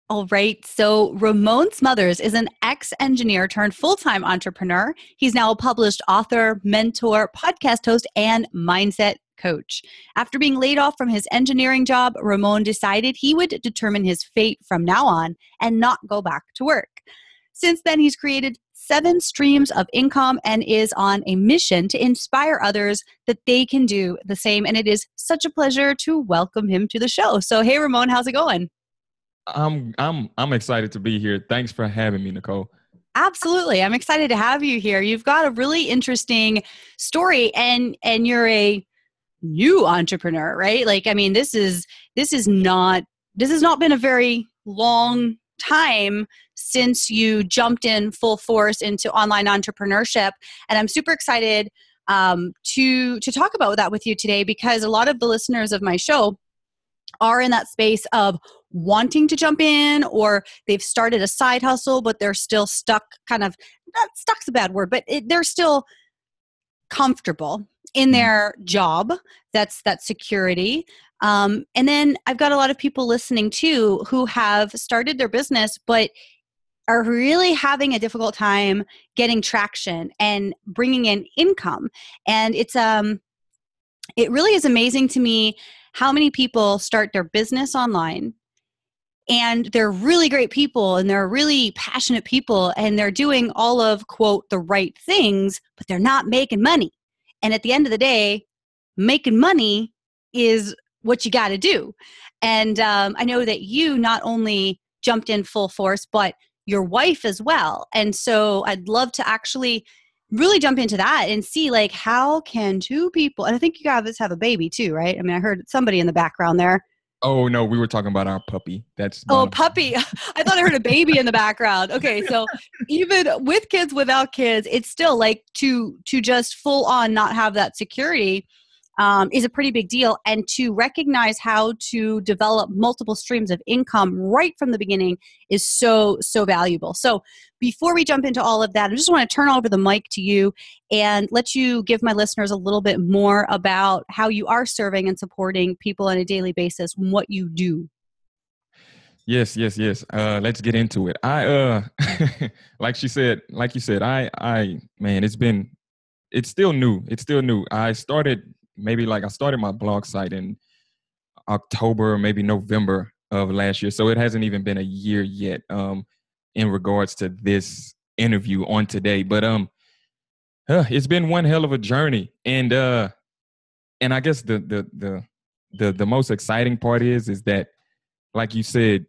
All right. So Ramon Smothers is an ex-engineer turned full-time entrepreneur. He's now a published author, mentor, podcast host, and mindset coach. After being laid off from his engineering job, Ramon decided he would determine his fate from now on and not go back to work. Since then, he's created 7 streams of income and is on a mission to inspire others that they can do the same. And it is such a pleasure to welcome him to the show. So, hey, Ramon, how's it going? I'm excited to be here. Thanks for having me, Nicole. Absolutely. I'm excited to have you here. You've got a really interesting story and you're a new entrepreneur, right? Like, I mean, this is not been a very long time since you jumped in full force into online entrepreneurship. And I'm super excited to talk about that with you today, because a lot of the listeners of my show are in that space of wanting to jump in, or they've started a side hustle, but they're still stuck, kind of, not stuck's a bad word, but they're still comfortable in their job. That's that security. And then I've got a lot of people listening too who have started their business, but are really having a difficult time getting traction and bringing in income. And it really is amazing to me how many people start their business online and they're really great people and they're really passionate people and they're doing all of, quote, the right things, but they're not making money. And at the end of the day, making money is what you got to do. And I know that you not only jumped in full force, but your wife as well. And so I'd love to actually really jump into that and see, like, how can two people, and I think you guys have a baby too, right? I mean, I heard somebody in the background there. Oh, no, we were talking about our puppy. Puppy. I thought I heard a baby in the background. Okay, so even with kids, without kids, it's still like to just full on not have that security is a pretty big deal. And to recognize how to develop multiple streams of income right from the beginning is so, so valuable. So before we jump into all of that, I just want to turn over the mic to you and let you give my listeners a little bit more about how you are serving and supporting people on a daily basis and what you do. Yes. Let's get into it. I like you said, man, it's still new. I started my blog site in October, maybe November of last year. So it hasn't even been a year yet in regards to this interview on today. But it's been one hell of a journey. And I guess the most exciting part is that, like you said,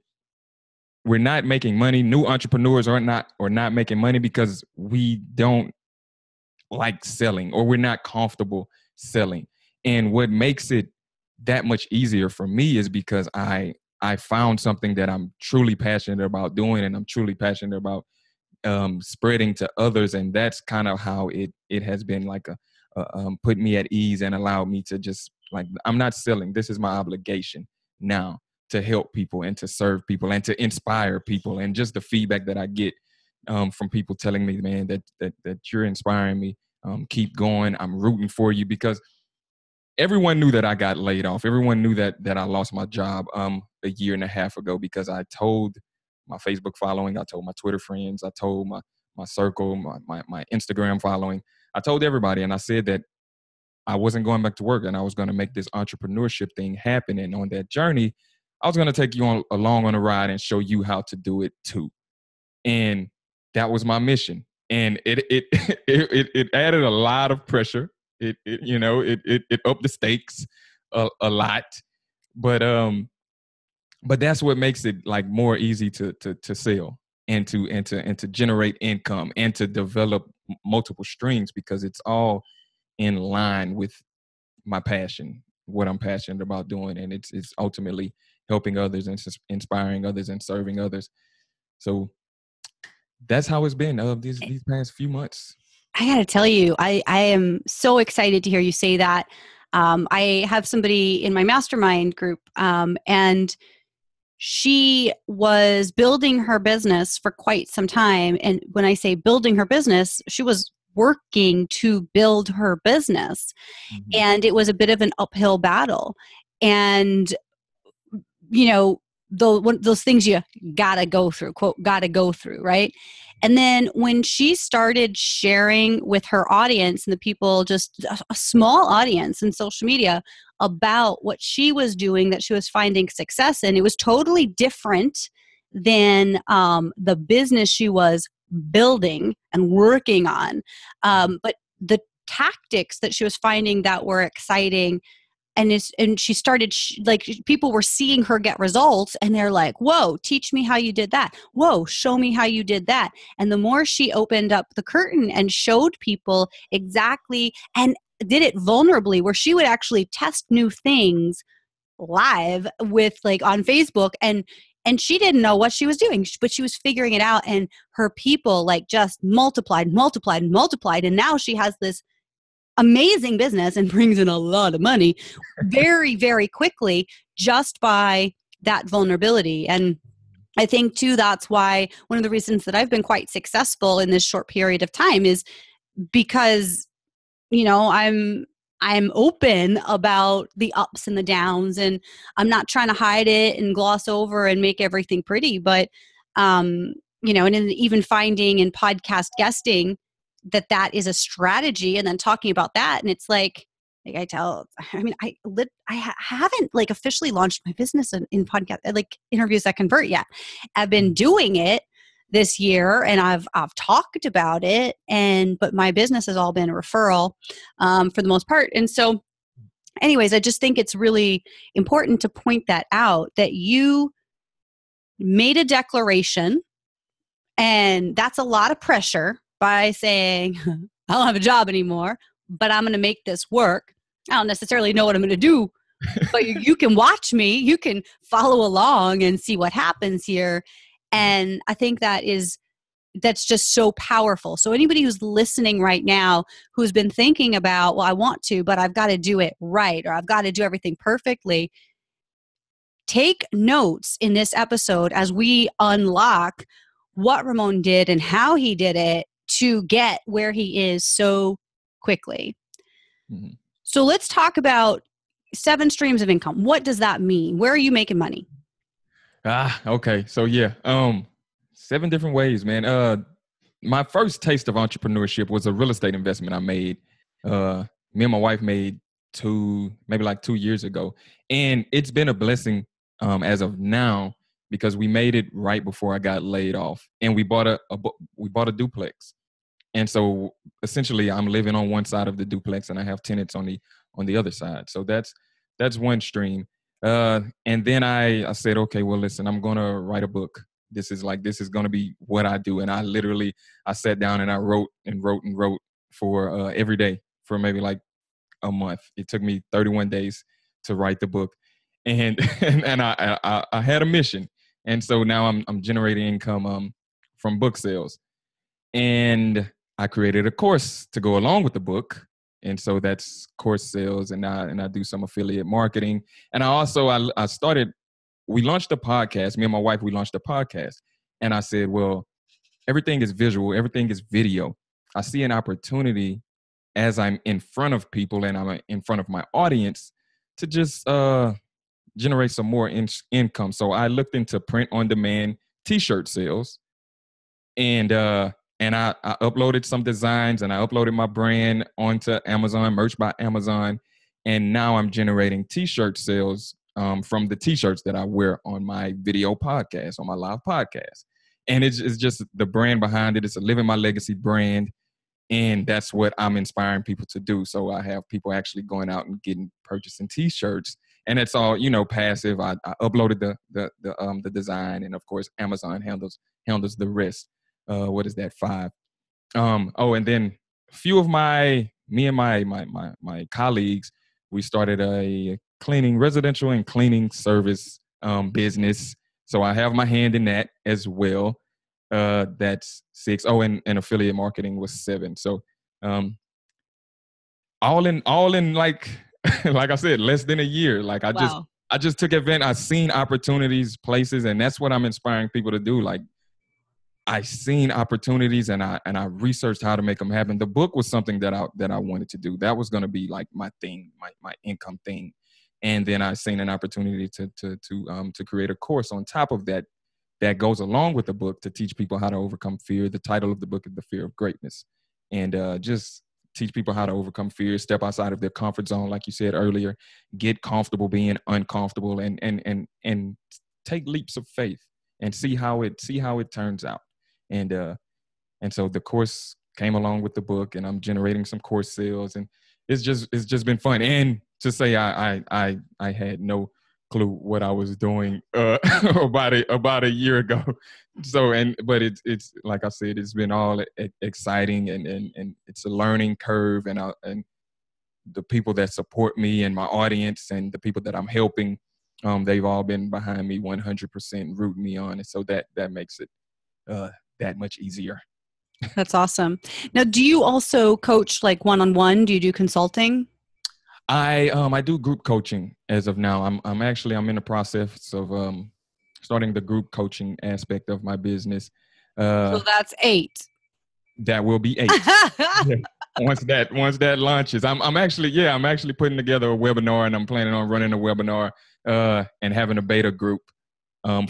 we're not making money. New entrepreneurs are not making money because we don't like selling, or we're not comfortable selling. And what makes it that much easier for me is because I found something that I'm truly passionate about doing, and I'm truly passionate about spreading to others. And that's kind of how it has been like put me at ease and allowed me to just, like, I'm not selling. This is my obligation now to help people and to serve people and to inspire people. And just the feedback that I get from people telling me, man, that you're inspiring me. Keep going. I'm rooting for you, because everyone knew that I got laid off. Everyone knew that I lost my job a year and a half ago, because I told my Facebook following, I told my Twitter friends, I told my circle, my Instagram following. I told everybody, and I said that I wasn't going back to work and I was going to make this entrepreneurship thing happen. And on that journey, I was going to take you along on a ride and show you how to do it too. And that was my mission. And it added a lot of pressure. It upped the stakes a lot, but that's what makes it, like, more easy to sell and to generate income and to develop multiple streams, because it's all in line with my passion, what I'm passionate about doing, and it's ultimately helping others and inspiring others and serving others. So that's how it's been these past few months. I got to tell you, I am so excited to hear you say that. I have somebody in my mastermind group, and she was building her business for quite some time. And when I say building her business, she was working to build her business. Mm-hmm. And it was a bit of an uphill battle. And, those things you gotta go through, quote, gotta go through, right? And then when she started sharing with her audience and the people, just a small audience in social media, about what she was doing that she was finding success in, it was totally different than the business she was building and working on. But the tactics that she was finding that were exciting, and she started like, people were seeing her get results, and they're like, whoa, teach me how you did that. Whoa, show me how you did that. And the more she opened up the curtain and showed people exactly, and did it vulnerably, where she would actually test new things live with, like, on Facebook, and she didn't know what she was doing, but she was figuring it out, and her people, like, just multiplied, and now she has this amazing business and brings in a lot of money very, very quickly, just by that vulnerability. And I think too, that's why one of the reasons that I've been quite successful in this short period of time is because, I'm open about the ups and the downs, and I'm not trying to hide it and gloss over and make everything pretty. But, and even finding in podcast guesting that is a strategy, and then talking about that. And it's like I haven't, like, officially launched my business in podcast, like, interviews that convert yet. I've been doing it this year, and I've talked about it, but my business has all been a referral for the most part. And so anyways, I just think it's really important to point that out, that you made a declaration, and that's a lot of pressure, by saying, I don't have a job anymore, but I'm going to make this work. I don't necessarily know what I'm going to do, but you can watch me, you can follow along and see what happens here. And I think that's just so powerful. So anybody who's listening right now, who's been thinking about, well, I want to, but I've got to do it right, or I've got to do everything perfectly, take notes in this episode as we unlock what Ramon did and how he did it to get where he is so quickly. Mm-hmm. So let's talk about 7 streams of income. What does that mean? Where are you making money? Okay. So yeah, 7 different ways, man. My first taste of entrepreneurship was a real estate investment I made. Me and my wife made maybe like 2 years ago. And it's been a blessing as of now, because we made it right before I got laid off, and we bought a duplex. And so essentially I'm living on one side of the duplex, and I have tenants on the other side. So that's one stream. And then I said, okay, well, listen, I'm going to write a book. This is going to be what I do. And I sat down and I wrote for every day for maybe like a month. It took me 31 days to write the book. And I had a mission. And so now I'm generating income from book sales. And I created a course to go along with the book. And so that's course sales, and I do some affiliate marketing. And we launched a podcast. Me and my wife, we launched a podcast. And I said, well, everything is visual, everything is video. I see an opportunity as I'm in front of people and I'm in front of my audience to just generate some more income. So I looked into print on demand t-shirt sales, and I uploaded some designs, and I uploaded my brand onto Amazon, Merch by Amazon. And now I'm generating t-shirt sales from the t-shirts that I wear on my video podcast, on my live podcast. And it's just the brand behind it. It's a Living My Legacy brand. And that's what I'm inspiring people to do. So I have people actually going out and purchasing t-shirts, and it's all, passive. I uploaded the design, and of course Amazon handles the rest. What is that? 5. And then a few of me and my colleagues, we started a residential and cleaning service business. So I have my hand in that as well. That's 6. And affiliate marketing was 7. So all in like like I said, less than a year. Like I just took advantage. I've seen opportunities, places, and that's what I'm inspiring people to do. Like, I seen opportunities, and I researched how to make them happen. The book was something that I wanted to do. That was going to be like my thing, my income thing. And then I seen an opportunity to create a course on top of that that goes along with the book to teach people how to overcome fear. The title of the book is The Fear of Greatness. And just teach people how to overcome fear, step outside of their comfort zone, like you said earlier, get comfortable being uncomfortable, and take leaps of faith and see how it turns out. And so the course came along with the book, and I'm generating some course sales, and it's just been fun. And to say I had no clue what I was doing about a year ago. So but it's like I said, it's been all exciting, and it's a learning curve, and the people that support me and my audience and the people that I'm helping, they've all been behind me 100%, rooting me on, and so that makes it that much easier. That's awesome. Now, do you also coach like one-on-one? Do you do consulting? I do group coaching as of now. I'm in the process of starting the group coaching aspect of my business. So that's 8. That will be 8. Yeah. Once that launches, I'm actually putting together a webinar, and I'm planning on running a webinar and having a beta group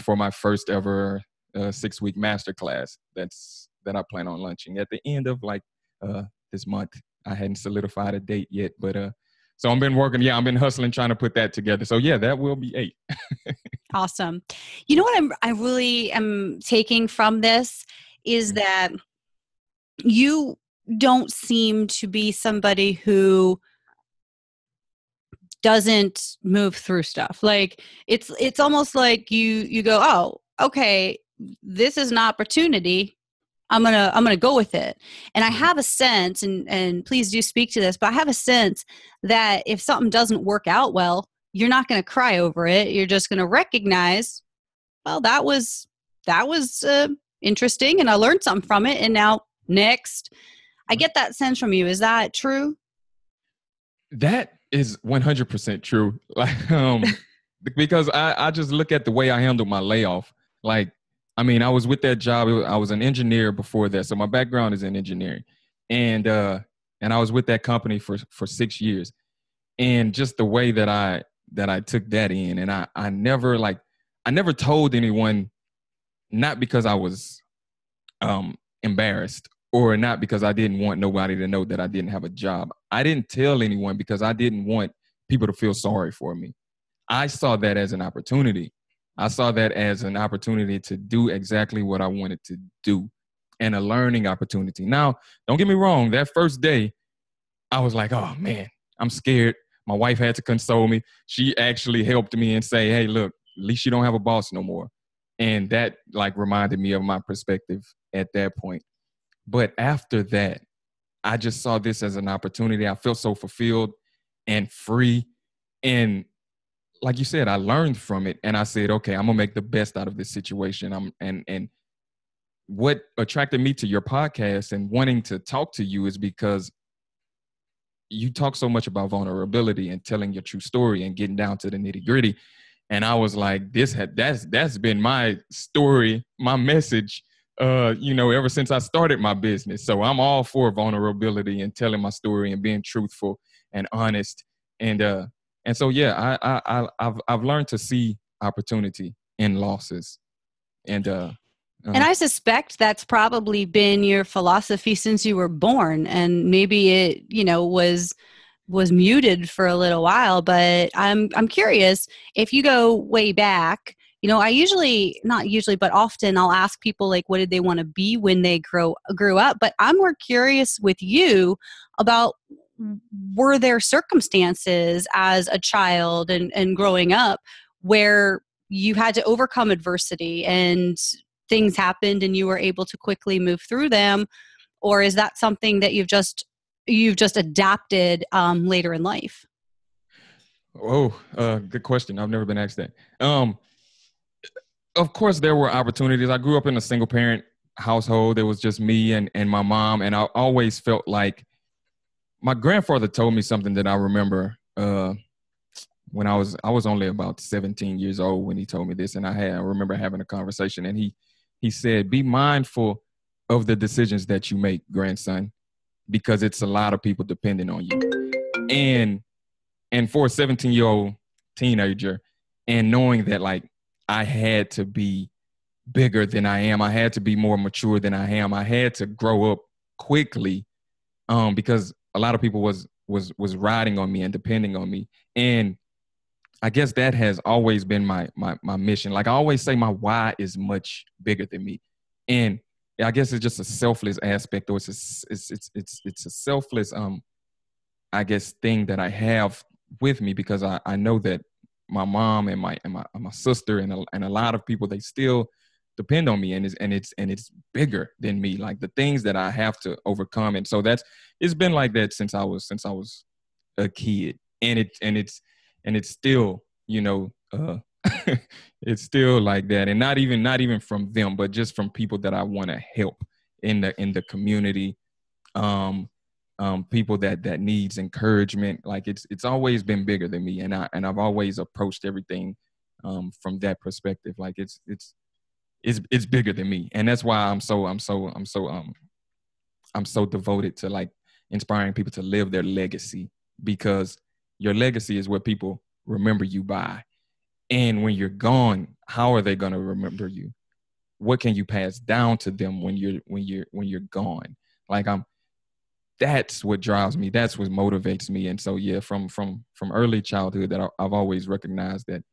for my first ever 6-week masterclass that I plan on launching at the end of this month. I hadn't solidified a date yet, but so I've been working. Yeah, I've been hustling, trying to put that together. So yeah, that will be 8. Awesome. You know what I really am taking from this is that you don't seem to be somebody who doesn't move through stuff. Like it's almost like you go, oh, okay, this is an opportunity. I'm gonna go with it. And I have a sense, and please do speak to this, but I have a sense that if something doesn't work out well, you're not gonna cry over it. You're just gonna recognize, well, that was interesting, and I learned something from it. And now next, I get that sense from you. Is that true? That is 100% true. Like, because I just look at the way I handled my layoff. Like, I mean, I was with that job. I was an engineer before that. So my background is in engineering. And I was with that company for 6 years. And just the way that I took that in, and I never told anyone, not because I was embarrassed or not because I didn't want nobody to know that I didn't have a job. I didn't tell anyone because I didn't want people to feel sorry for me. I saw that as an opportunity. I saw that as an opportunity to do exactly what I wanted to do, and a learning opportunity. Now, don't get me wrong. That first day, I was like, oh, man, I'm scared. My wife had to console me. She actually helped me and say, hey, look, at least you don't have a boss no more. And that reminded me of my perspective at that point. But after that, I just saw this as an opportunity. I felt so fulfilled and free. And like you said, I learned from it, and I said, okay, I'm gonna make the best out of this situation. And what attracted me to your podcast and wanting to talk to you is because you talk so much about vulnerability and telling your true story and getting down to the nitty gritty. And I was like, that's been my story, my message, ever since I started my business. So I'm all for vulnerability and telling my story and being truthful and honest. And so, yeah, I've learned to see opportunity in losses. And I suspect that's probably been your philosophy since you were born, and maybe it, was muted for a little while. But I'm curious, if you go way back, I not usually, but often I'll ask people like, what did they want to be when they grew up? But I'm more curious with you about, were there circumstances as a child and growing up where you had to overcome adversity and things happened and you were able to quickly move through them? Or is that something that you've just adapted later in life? Oh, good question. I've never been asked that. Of course, there were opportunities. I grew up in a single parent household. It was just me and my mom. And I always felt like my grandfather told me something that I remember when I was only about 17 years old when he told me this. And I remember having a conversation, and he said, be mindful of the decisions that you make, grandson, because it's a lot of people depending on you. And for a 17-year-old teenager, and knowing that like I had to be bigger than I am. I had to be more mature than I am. I had to grow up quickly, because a lot of people was riding on me and depending on me. And I guess that has always been my mission. Like I always say, my why is much bigger than me. And I guess it's just a selfless aspect, or it's a selfless I guess thing that I have with me, because I know that my mom and my sister and a lot of people, they still depend on me, and it's bigger than me, like the things that I have to overcome. And so it's been like that since I was a kid, and it's still, it's still like that. And not even from them, but just from people that I want to help in the community, people that needs encouragement. Like it's always been bigger than me, and I've always approached everything from that perspective. Like it's bigger than me, and that's why I'm so devoted to like inspiring people to live their legacy, because your legacy is what people remember you by. And when you're gone, how are they going to remember you? What can you pass down to them when you're gone? Like that's what drives me. That's what motivates me. And so, yeah, from early childhood, that I've always recognized that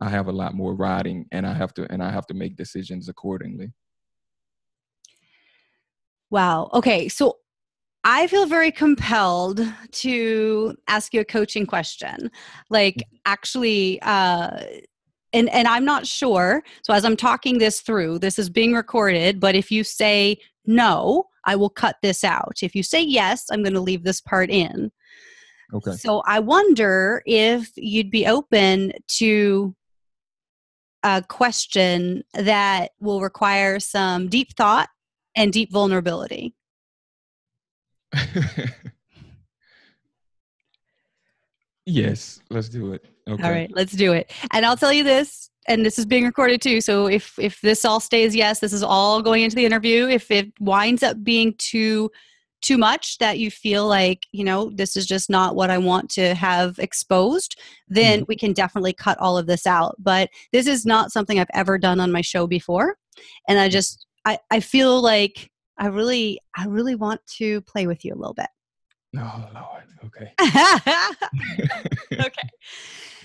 I have a lot more riding, and I have to make decisions accordingly. Wow. Okay. So I feel very compelled to ask you a coaching question. Like actually, and I'm not sure. So as I'm talking this through, this is being recorded, but if you say no, I will cut this out. If you say yes, I'm going to leave this part in. Okay. So I wonder if you'd be open to a question that will require some deep thought and deep vulnerability. Yes, let's do it. Okay. All right, let's do it. And I'll tell you this, and this is being recorded too. So if this all stays yes, this is all going into the interview. If it winds up being too much that you feel like, this is just not what I want to have exposed, then we can definitely cut all of this out. But this is not something I've ever done on my show before. And I feel like I really want to play with you a little bit. Oh, Lord. Okay. Okay.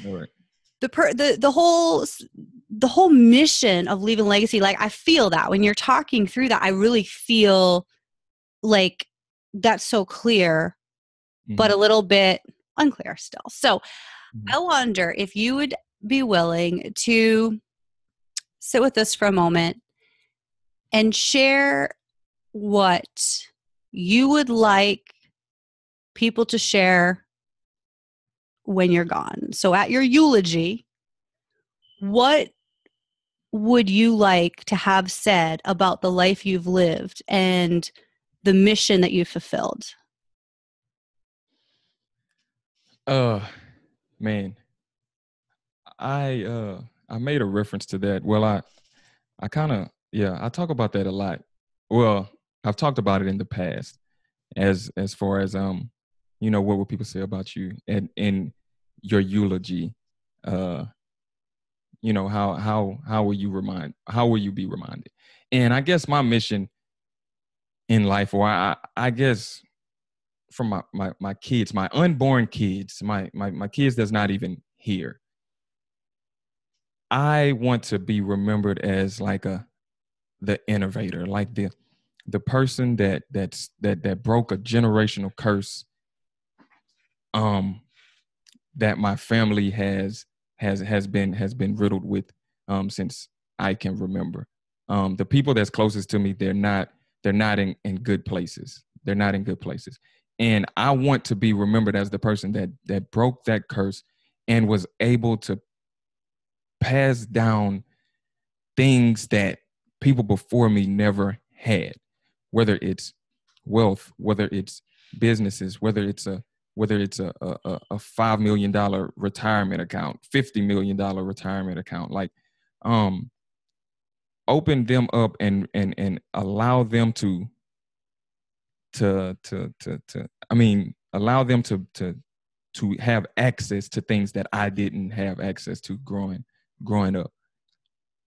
All right. The whole mission of leaving legacy, like I feel that when you're talking through that, I really feel like that's so clear, but a little bit unclear still. So I wonder if you would be willing to sit with us for a moment and share what you would like people to share when you're gone. So at your eulogy, what would you like to have said about the life you've lived and the mission that you've fulfilled? Man, I made a reference to that. Well, I kind of, I talk about that a lot. Well, I've talked about it in the past, as far as what will people say about you and in your eulogy. How will you be reminded? And I guess my mission in life, or I guess from my kids, my unborn kids, my kids that's not even here, I want to be remembered as like the innovator, like the person that broke a generational curse that my family has been riddled with since I can remember. The people that's closest to me, they're not in good places. They're not in good places. And I want to be remembered as the person that broke that curse and was able to pass down things that people before me never had, whether it's wealth, whether it's businesses, whether it's a $5 million retirement account, $50 million retirement account, like open them up and allow them allow them to to have access to things that I didn't have access to growing up.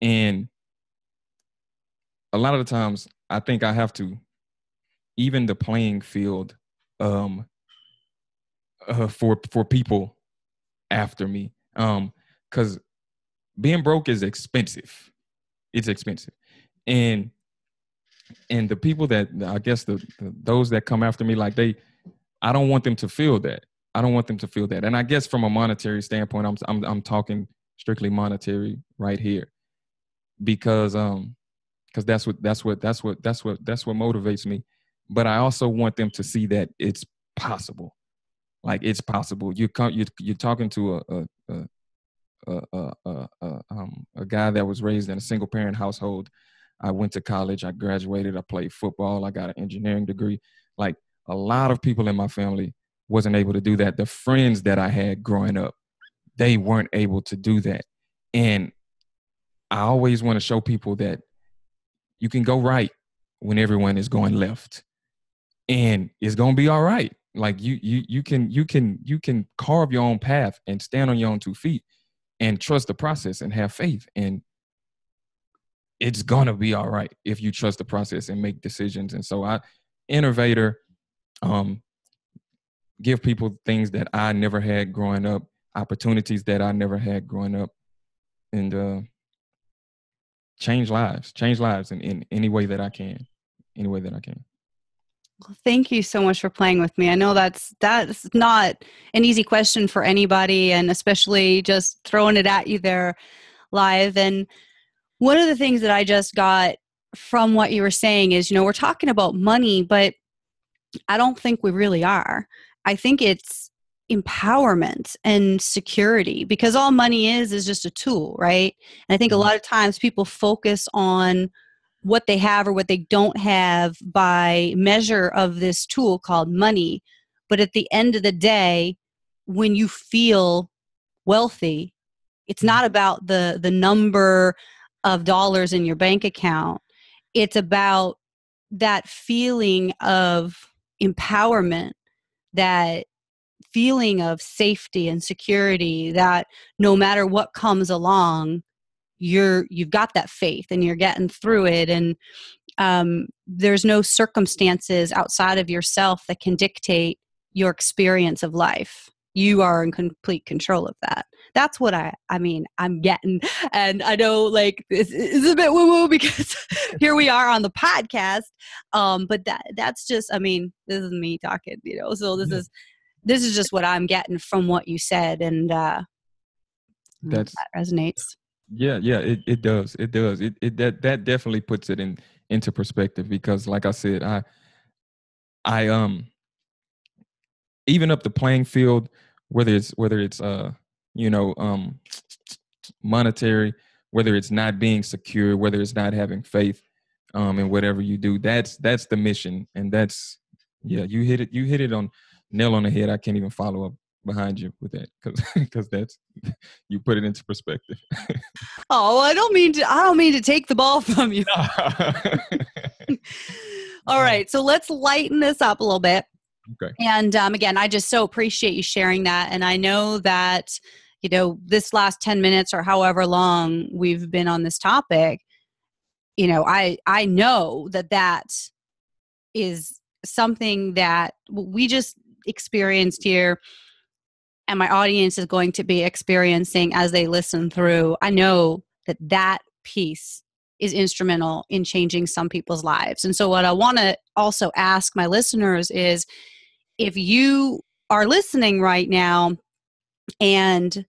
And a lot of the times I think I have to even the playing field for people after me. Because being broke is expensive. It's expensive. And the people that I guess those that come after me, like I don't want them to feel that. I don't want them to feel that. And I guess from a monetary standpoint, I'm talking strictly monetary right here, because that's what motivates me. But I also want them to see that it's possible. Like, it's possible. You're talking to a guy that was raised in a single parent household. I went to college. I graduated. I played football. I got an engineering degree. Like, a lot of people in my family wasn't able to do that. The friends that I had growing up, they weren't able to do that. And I always want to show people that you can go right when everyone is going left, and it's going to be all right. Like, you can carve your own path and stand on your own 2 feet and trust the process and have faith. And it's going to be all right if you trust the process and make decisions. And so innovator, give people things that I never had growing up, opportunities that I never had growing up, and change lives in any way that I can. Well, thank you so much for playing with me. I know that's not an easy question for anybody, and especially just throwing it at you there live. And one of the things that I just got from what you were saying is, we're talking about money, but I don't think we really are. I think it's empowerment and security, because all money is just a tool, right? And I think a lot of times people focus on what they have or what they don't have by measure of this tool called money. But at the end of the day, when you feel wealthy, it's not about the number of dollars in your bank account. It's about that feeling of empowerment, that feeling of safety and security, that no matter what comes along, you've got that faith and you're getting through it. And there's no circumstances outside of yourself that can dictate your experience of life. You are in complete control of that. That's what I'm getting. And I know, like, this is a bit woo-woo because here we are on the podcast. But that's just, this is me talking, so this is just what I'm getting from what you said. And that resonates. Yeah, it does. That definitely puts it into perspective, because, like I said, I even up the playing field, whether it's monetary, whether it's not being secure, whether it's not having faith in whatever you do. That's the mission, and you hit it on nail on the head. I can't even follow up behind you with that, because that's, you put it into perspective. Oh, well, I don't mean to take the ball from you. All right, so let's lighten this up a little bit. Okay. And again, I just so appreciate you sharing that. And I know that, this last 10 minutes or however long we've been on this topic, I know that is something that we just experienced here, and my audience is going to be experiencing as they listen through. I know that piece is instrumental in changing some people's lives. And so what I want to also ask my listeners is, if you are listening right now and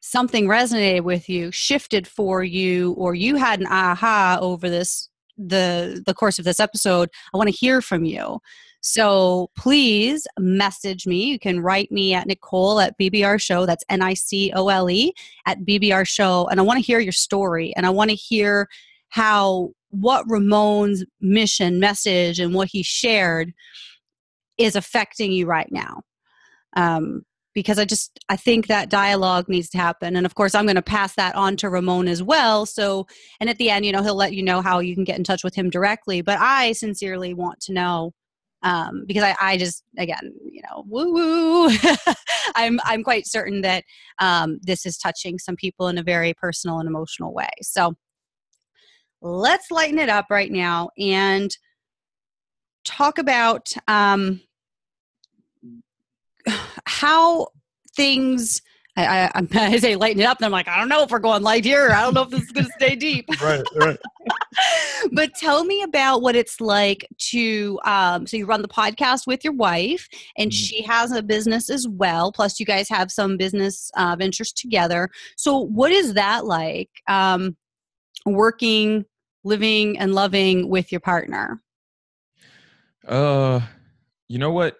something resonated with you, shifted for you, or you had an aha over the course of this episode, I want to hear from you. So please message me. You can write me at Nicole at BBR Show. That's NICOLE at BBR Show. And I want to hear your story. And I want to hear what Ramon's mission, message, and what he shared is affecting you right now. Because I think that dialogue needs to happen. And of course, I'm going to pass that on to Ramon as well. So, and at the end, he'll let you know how you can get in touch with him directly. But I sincerely want to know Because I just, again, woo woo. I'm quite certain that this is touching some people in a very personal and emotional way. So let's lighten it up right now and talk about how things. I say lighten it up, and I'm like, I don't know if we're going light here. I don't know if this is going to stay deep. Right. But tell me about what it's like to, so you run the podcast with your wife, and she has a business as well. Plus, you guys have some business ventures together. So what is that like, working, living, and loving with your partner? You know what?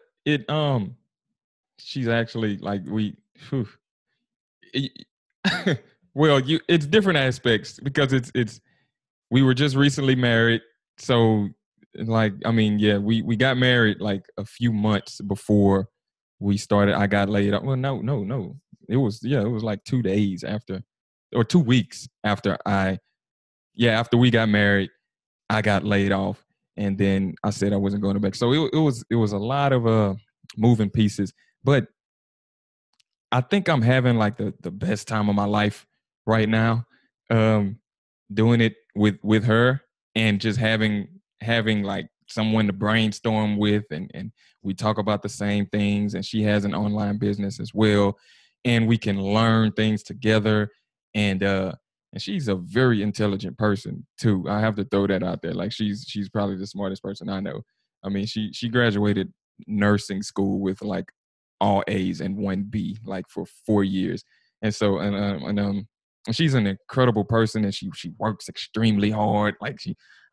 She's actually like whew. Well, it's different aspects because we were just recently married. So like, I mean, yeah, we got married like a few months before we started. I got laid off. Well, no. It was like 2 days after, or 2 weeks after after we got married, I got laid off. And then I said I wasn't going back. So it was a lot of moving pieces. But I think I'm having like the best time of my life right now, doing it with her, and just having like someone to brainstorm with, and we talk about the same things, and she has an online business as well, and we can learn things together. And she's a very intelligent person too. I have to throw that out there. Like she's probably the smartest person I know. I mean, she graduated nursing school with like all A's and 1 B, like for 4 years. And so, and she's an incredible person, and she works extremely hard. Like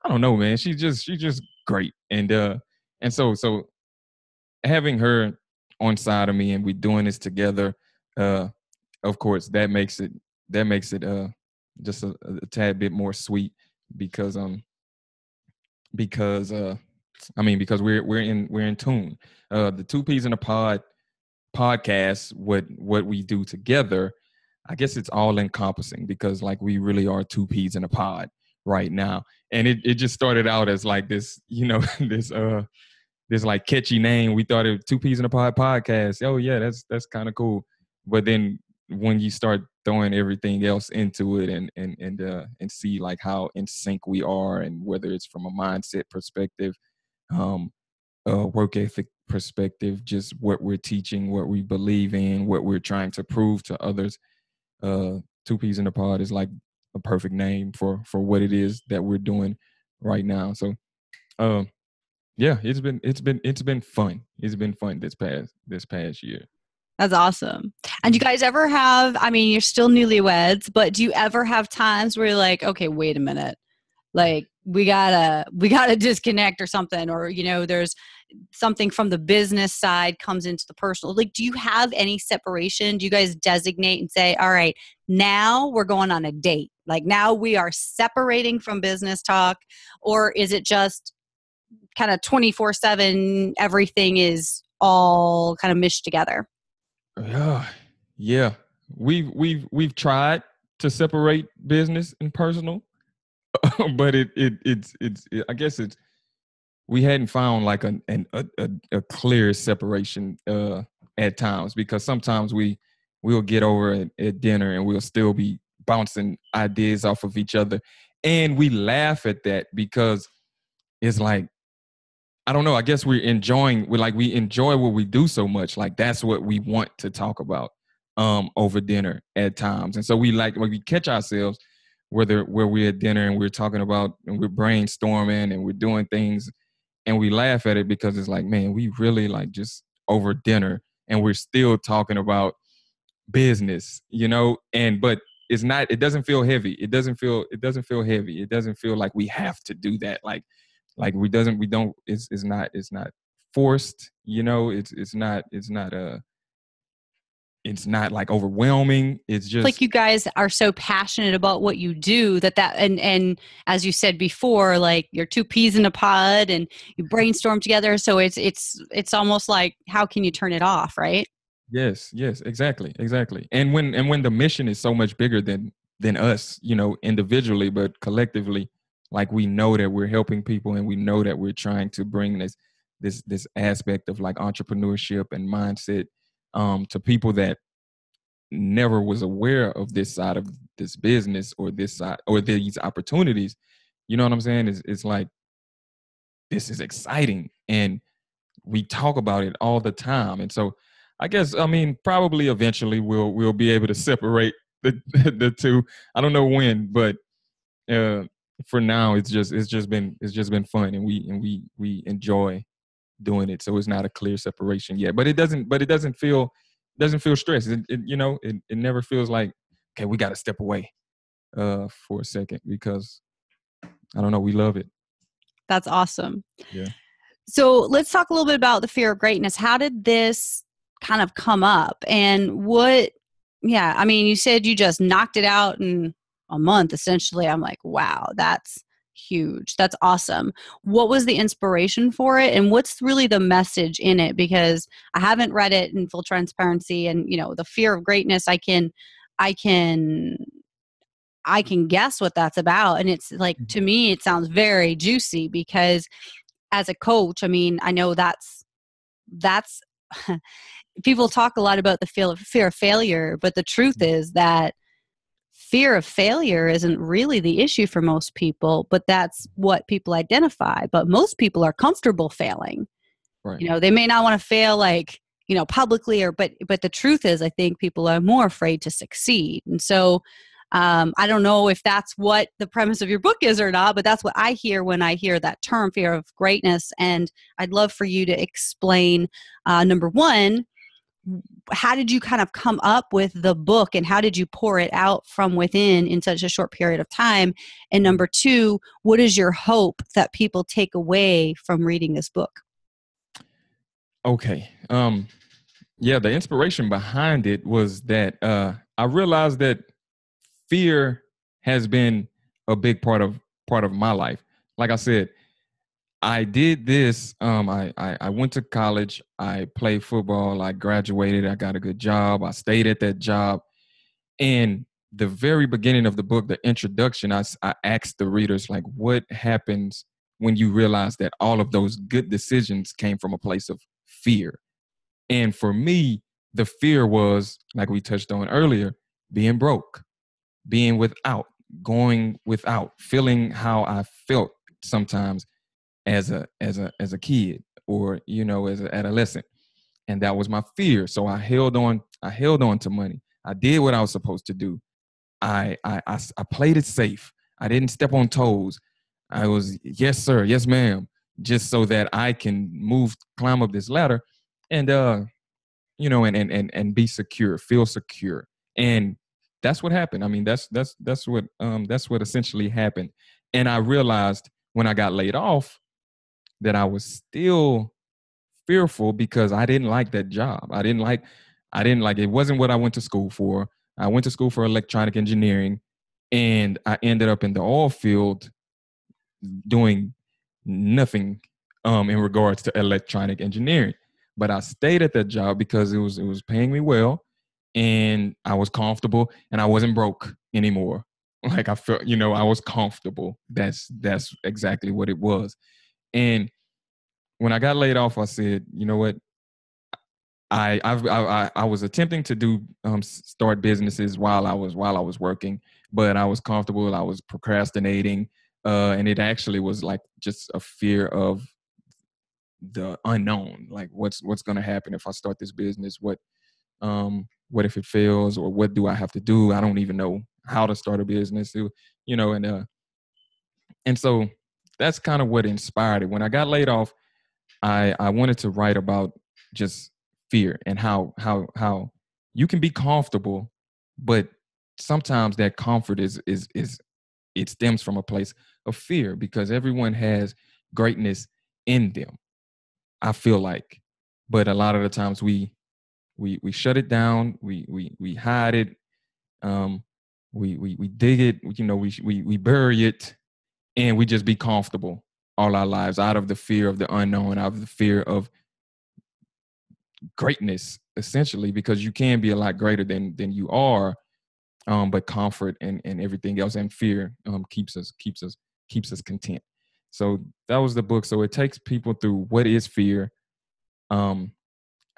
I don't know, man. She's just great. And so having her on side of me, and we doing this together, of course, that makes it just a tad bit more sweet, because we're in tune. The Two Peas in a Pod podcast, what we do together, I guess it's all encompassing, because like we really are two peas in a pod right now. And it just started out as like this, this like catchy name. We thought it Two Peas in a Pod podcast. Oh yeah, that's kind of cool. But then when you start throwing everything else into it, and see like how in sync we are, and whether it's from a mindset perspective, work ethic perspective, just what we're teaching, what we believe in, what we're trying to prove to others. Two Peas in a Pod is like a perfect name for what it is that we're doing right now. So, yeah, it's been fun. It's been fun this past year. That's awesome. And do you guys ever have, I mean, you're still newlyweds, but do you ever have times where you're like, okay, wait a minute, like we gotta disconnect or something, or there's something from the business side comes into the personal? Like, do you have any separation? Do you guys designate and say, all right, now we're going on a date, like now we are separating from business talk? Or is it just kind of 24/7, everything is all kind of meshed together? Yeah. We've tried to separate business and personal, but it's I guess we hadn't found like a clear separation at times, because sometimes we'll get over at dinner and we'll still be bouncing ideas off of each other, and we laugh at that, because it's like, I don't know, I guess we enjoy what we do so much. Like that's what we want to talk about over dinner at times. And so we catch ourselves where we're at dinner and we're talking about, and we're brainstorming and we're doing things, and we laugh at it, because it's like, man, we really like just over dinner and we're still talking about business, but it doesn't feel heavy. It doesn't feel heavy. It doesn't feel like we have to do that. It's not forced, it's not like overwhelming. It's just like you guys are so passionate about what you do and as you said before, like you're two peas in a pod and you brainstorm together. So it's almost like, how can you turn it off, right? Yes, exactly. And when the mission is so much bigger than us, individually, but collectively, like we know that we're helping people, and we know that we're trying to bring this aspect of like entrepreneurship and mindset to people that never was aware of this side of this business or this side or these opportunities. You know what I'm saying? It's like, this is exciting, and we talk about it all the time. And so I guess, I mean, probably eventually we'll be able to separate the the two. I don't know when, but uh, for now it's just been fun, and we enjoy doing it. So it's not a clear separation yet, but it doesn't feel stressed. It never feels like, okay, we got to step away for a second, because I don't know, we love it. That's awesome. Yeah. So let's talk a little bit about the fear of greatness. How did this kind of come up? And yeah, I mean, you said you just knocked it out in a month, essentially. I'm like, wow, that's huge. That's awesome. What was the inspiration for it? And what's really the message in it? Because I haven't read it in full transparency, and, the fear of greatness, I can guess what that's about. And it's like, to me, it sounds very juicy, because as a coach, I mean, I know that's people talk a lot about the fear of failure, but the truth is that fear of failure isn't really the issue for most people, but that's what people identify. But most people are comfortable failing. Right. They may not want to fail like, publicly, but the truth is, I think people are more afraid to succeed. And so I don't know if that's what the premise of your book is or not, but that's what I hear when I hear that term, fear of greatness. And I'd love for you to explain, number one, how did you kind of come up with the book, and how did you pour it out from within in such a short period of time? And number two, what is your hope that people take away from reading this book? Okay. Yeah, the inspiration behind it was that I realized that fear has been a big part of my life. Like I said, I did this. I went to college. I played football. I graduated. I got a good job. I stayed at that job. And the very beginning of the book, the introduction, I asked the readers, like, what happens when you realize that all of those good decisions came from a place of fear? And for me, the fear was, like we touched on earlier, being broke, being without, going without, feeling how I felt sometimes as a kid, or as an adolescent. And that was my fear. So I held on to money. I did what I was supposed to do. I played it safe. I didn't step on toes. I was, yes sir, yes ma'am, just so that I can climb up this ladder, and and be secure, feel secure. And that's what happened. I mean, that's what essentially happened. And I realized when I got laid off that I was still fearful, because I didn't like that job. I didn't like it. Wasn't what I went to school for. I went to school for electronic engineering, and I ended up in the oil field doing nothing in regards to electronic engineering. But I stayed at that job because it was paying me well, and I was comfortable, and I wasn't broke anymore. Like, I felt, I was comfortable. That's exactly what it was. And when I got laid off, I said, you know what? I was attempting to do start businesses while I was working, but I was comfortable. I was procrastinating, and it actually was like just a fear of the unknown. Like, what's going to happen if I start this business? What if it fails, or what do I have to do? I don't even know how to start a business. And so that's kind of what inspired it. When I got laid off, I wanted to write about just fear, and how you can be comfortable, but sometimes that comfort is it stems from a place of fear, because everyone has greatness in them, I feel like. But a lot of the times we shut it down, we hide it, um, we dig it, we bury it, and we just be comfortable all our lives, out of the fear of the unknown, out of the fear of greatness, essentially, because you can be a lot greater than you are, but comfort and everything else, and fear keeps us content. So that was the book. So it takes people through what is fear, um,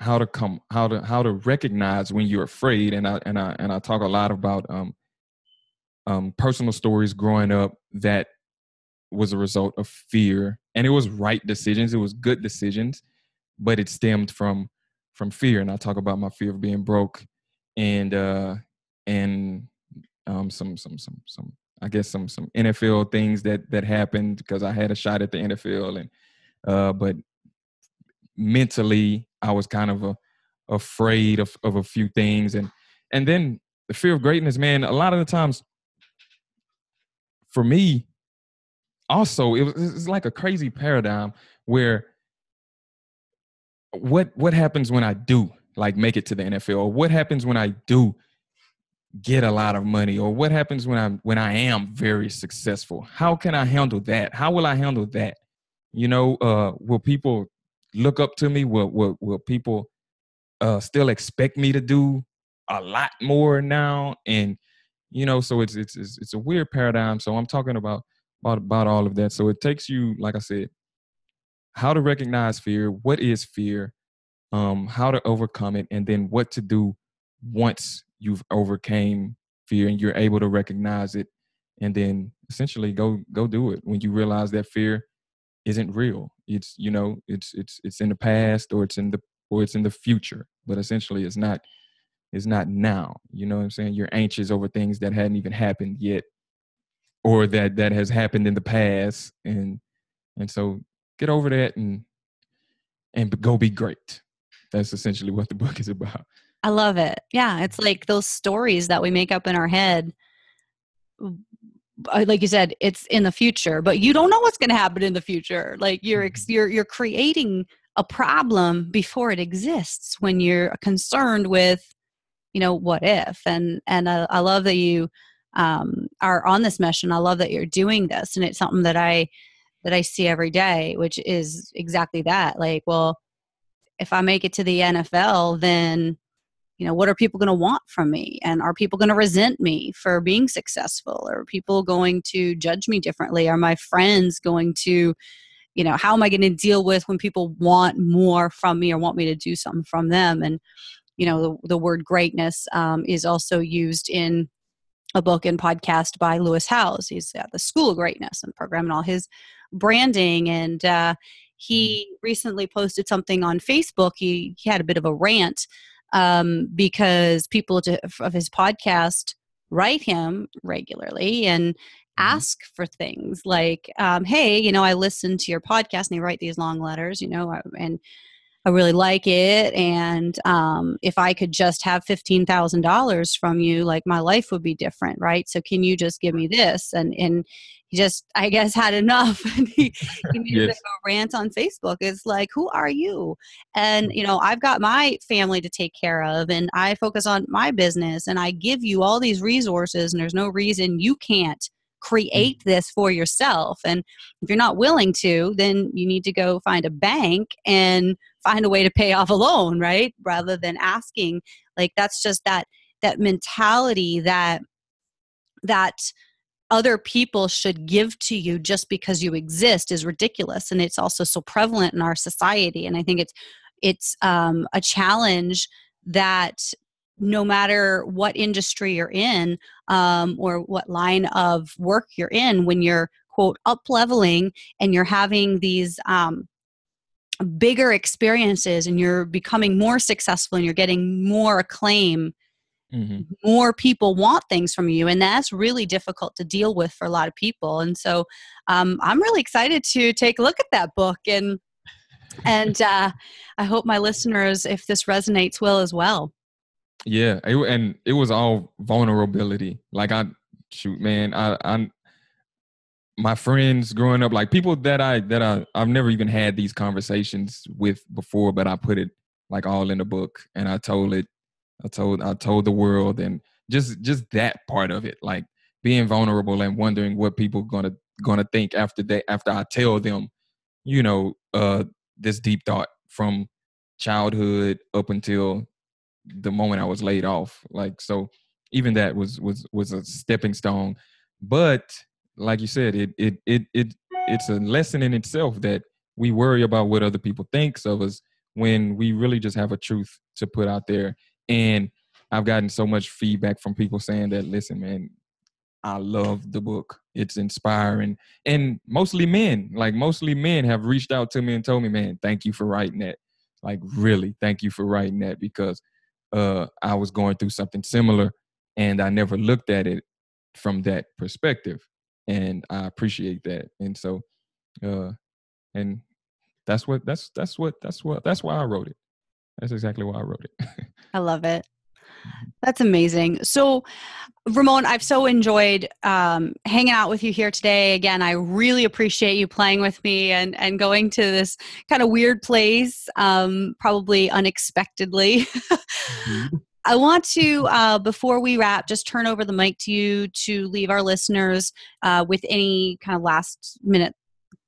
how to recognize when you're afraid, and I talk a lot about personal stories growing up that was a result of fear, and it was right decisions, it was good decisions, but it stemmed from fear. And I talk about my fear of being broke, and and some I guess some NFL things that happened because I had a shot at the NFL, and but mentally I was kind of afraid of a few things, and then the fear of greatness, man. A lot of the times for me, also it's like a crazy paradigm where what happens when I do like make it to the NFL, or what happens when I do get a lot of money, or what happens when I am very successful? How can I handle that? How will I handle that? Will people look up to me? Will people still expect me to do a lot more now? And so it's a weird paradigm. So I'm talking about all of that. So it takes you, like I said, how to recognize fear, what is fear, how to overcome it, and then what to do once you've overcame fear and you're able to recognize it, and then essentially go do it when you realize that fear isn't real. It's in the past, or it's in the future, but essentially it's not now. You know what I'm saying? You're anxious over things that hadn't even happened yet, or that has happened in the past, and so get over that and go be great. That's essentially what the book is about. I love it. Yeah, it's like those stories that we make up in our head. Like you said, it's in the future, but you don't know what's going to happen in the future. Like you're creating a problem before it exists when you're concerned with, what if. And I love that you are on this mission. I love that you're doing this, and it's something that I see every day, which is exactly that. Like, well, if I make it to the NFL, then what are people going to want from me? And are people going to resent me for being successful? Are people going to judge me differently? Are my friends going to, how am I going to deal with when people want more from me or want me to do something from them? And, the word greatness is also used in a book and podcast by Lewis Howes. He's at the School of Greatness and programming all his branding. And he recently posted something on Facebook. He had a bit of a rant because people of his podcast write him regularly and ask for things like, hey, I listened to your podcast, and they write these long letters, and I really like it. And if I could just have $15,000 from you, like my life would be different, right? So can you just give me this? And he just, I guess, had enough. And he made a bit of a rant on Facebook. It's like, who are you? And, I've got my family to take care of, and I focus on my business, and I give you all these resources, and there's no reason you can't create this for yourself. And if you're not willing to, then you need to go find a bank and find a way to pay off a loan, right? Rather than asking. Like, that's just that mentality that other people should give to you just because you exist is ridiculous. And it's also so prevalent in our society. And I think it's a challenge that no matter what industry you're in, or what line of work you're in, when you're, quote, up leveling and you're having these bigger experiences and you're becoming more successful and you're getting more acclaim, more people want things from you. And that's really difficult to deal with for a lot of people. And so I'm really excited to take a look at that book. And I hope my listeners, if this resonates, will as well. Yeah, and it was all vulnerability. Like man, I my friends growing up, like people that I've never even had these conversations with before, but I put it like all in the book, and I told the world, and just that part of it, like being vulnerable and wondering what people gonna think after I tell them, this deep thought from childhood up until the moment I was laid off. Like, so even that was a stepping stone. But like you said, it's a lesson in itself that we worry about what other people thinks of us when we really just have a truth to put out there. And I've gotten so much feedback from people saying that, listen, man, I love the book. It's inspiring. And mostly men have reached out to me and told me, man, thank you for writing that. Like, really, thank you for writing that, because I was going through something similar and I never looked at it from that perspective. And I appreciate that. And so, and that's why I wrote it. That's exactly why I wrote it. I love it. That's amazing. So, Ramon, I've so enjoyed hanging out with you here today. Again, I really appreciate you playing with me and going to this kind of weird place, probably unexpectedly. I want to, before we wrap, just turn over the mic to you to leave our listeners with any kind of last minute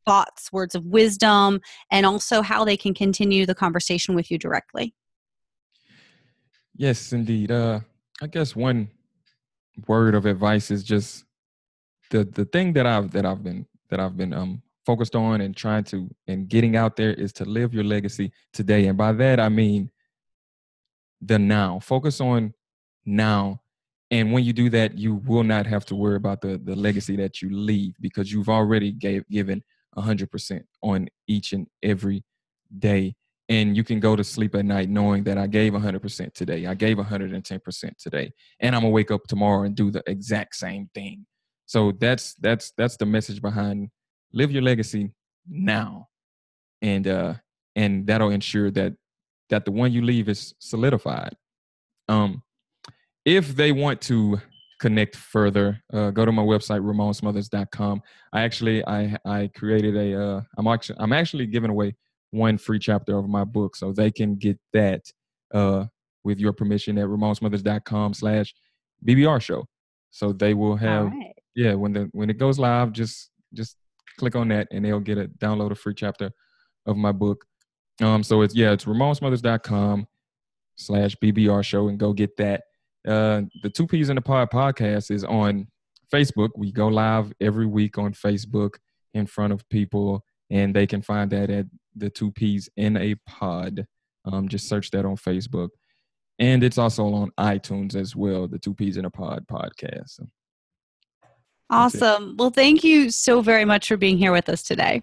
thoughts, words of wisdom, and also how they can continue the conversation with you directly. Yes, indeed. I guess one word of advice is just the thing that I've been focused on and trying to and getting out there is to live your legacy today. And by that I mean the now. Focus on now. And when you do that, you will not have to worry about the legacy that you leave, because you've already given 100% on each and every day. And you can go to sleep at night knowing that I gave 100% today. I gave 110% today. And I'm going to wake up tomorrow and do the exact same thing. So that's the message behind live your legacy now. And that'll ensure that the one you leave is solidified. If they want to connect further, go to my website, ramonsmothers.com. I created I'm actually giving away one free chapter of my book, so they can get that with your permission at ramonsmothers.com/BBR show. So they will have, when it goes live, just click on that and they'll download a free chapter of my book. So it's ramonsmothers.com/BBR show, and go get that. The Two Peas in a Pod podcast is on Facebook. We go live every week on Facebook in front of people, and they can find that at the Two Peas in a Pod. Just search that on Facebook. And it's also on iTunes as well, the Two Peas in a Pod podcast. So, awesome. Well, thank you so very much for being here with us today.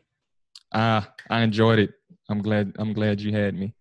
I enjoyed it. I'm glad you had me.